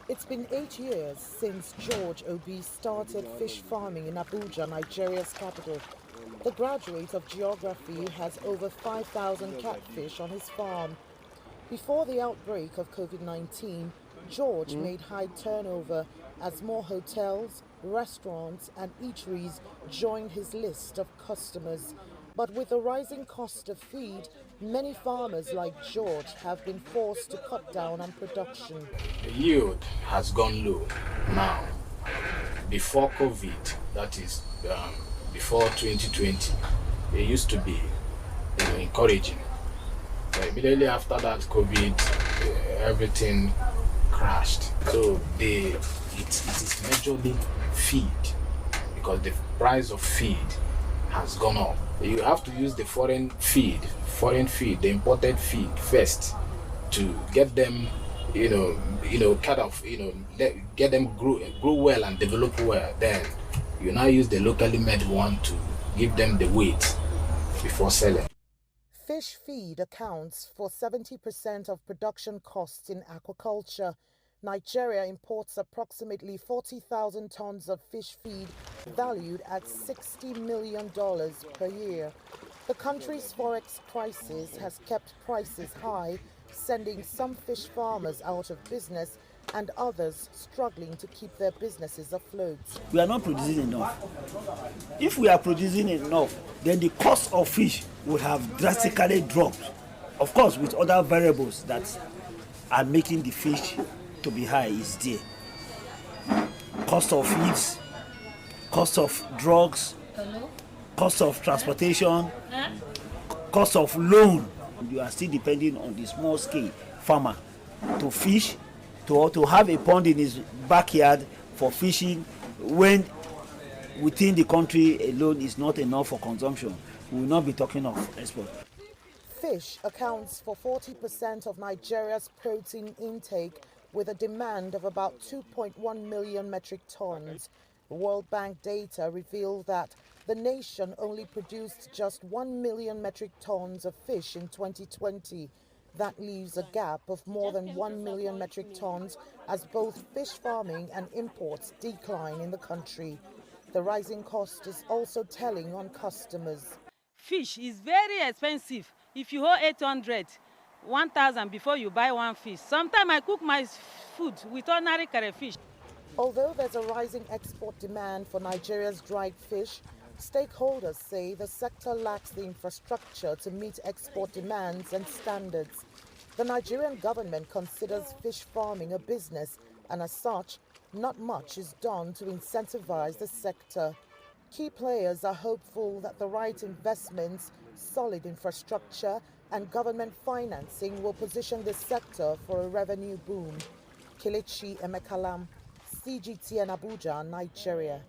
It's been 8 years since George Obi started fish farming in Abuja, Nigeria's capital. The graduate of geography has over 5,000 catfish on his farm. Before the outbreak of COVID-19, George made high turnover as more hotels, restaurants, and eateries joined his list of customers. But with the rising cost of feed, many farmers like George have been forced to cut down on production. The yield has gone low now. Before COVID, that is before 2020, it used to be encouraging. But immediately after that COVID, everything crashed. So it is majorly feed, because the price of feed has gone up. You have to use the foreign feed, the imported feed first to get them, get them grow well and develop well. Then you now use the locally made one to give them the weight before selling. Fish feed accounts for 70% of production costs in aquaculture. Nigeria imports approximately 40,000 tons of fish feed valued at $60 million per year. The country's forex crisis has kept prices high, sending some fish farmers out of business and others struggling to keep their businesses afloat. We are not producing enough. If we are producing enough, then the cost of fish would have drastically dropped. Of course, with other variables that are making the fish to be high is there. Cost of feeds, cost of drugs, cost of transportation, cost of loan. You are still depending on the small scale farmer to fish, to have a pond in his backyard for fishing, when within the country alone is not enough for consumption. We will not be talking of export. Fish accounts for 40% of Nigeria's protein intake, with a demand of about 2.1 million metric tons. World Bank data reveal that the nation only produced just 1 million metric tons of fish in 2020. That leaves a gap of more than 1 million metric tons as both fish farming and imports decline in the country. The rising cost is also telling on customers. Fish is very expensive. If you owe 800, 1,000 before you buy one fish. Sometimes I cook my food with ordinary crayfish. Although there's a rising export demand for Nigeria's dried fish, stakeholders say the sector lacks the infrastructure to meet export demands and standards. The Nigerian government considers fish farming a business, and as such, not much is done to incentivize the sector. Key players are hopeful that the right investments, solid infrastructure, and government financing will position the sector for a revenue boom. Kelechi Emekalam, CGTN Abuja, Nigeria.